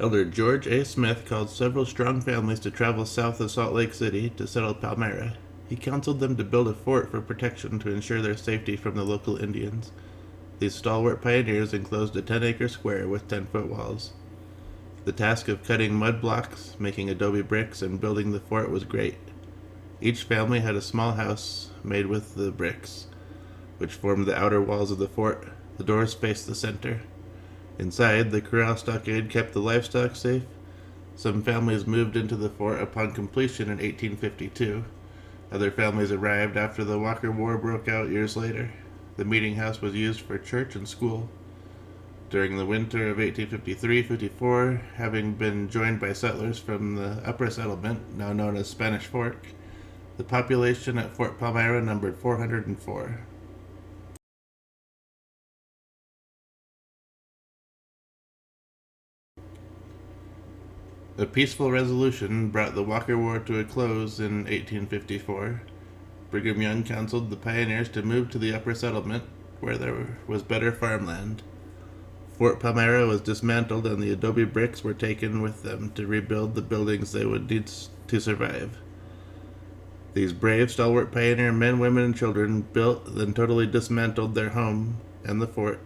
Elder George A. Smith called several strong families to travel south of Salt Lake City to settle Palmyra. He counseled them to build a fort for protection to ensure their safety from the local Indians. These stalwart pioneers enclosed a 10-acre square with 10-foot walls. The task of cutting mud blocks, making adobe bricks, and building the fort was great. Each family had a small house made with the bricks, which formed the outer walls of the fort. The doors faced the center. Inside, the corral stockade kept the livestock safe. Some families moved into the fort upon completion in 1852. Other families arrived after the Walker War broke out years later. The meeting house was used for church and school. During the winter of 1853-54, having been joined by settlers from the upper settlement, now known as Spanish Fork, the population at Fort Palmyra numbered 404. A peaceful resolution brought the Walker War to a close in 1854. Brigham Young counseled the pioneers to move to the upper settlement, where there was better farmland. Fort Palmyra was dismantled and the adobe bricks were taken with them to rebuild the buildings they would need to survive. These brave, stalwart pioneer men, women, and children built, then totally dismantled their home and the fort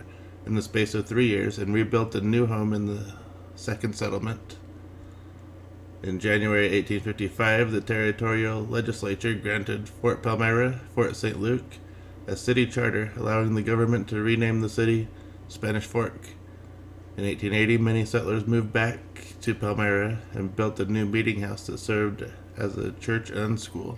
in the space of 3 years and rebuilt a new home in the second settlement. In January 1855, the territorial legislature granted Fort Palmyra, Fort St. Luke, a city charter, allowing the government to rename the city Spanish Fork. In 1880, many settlers moved back to Palmyra and built a new meeting house that served as a church and school.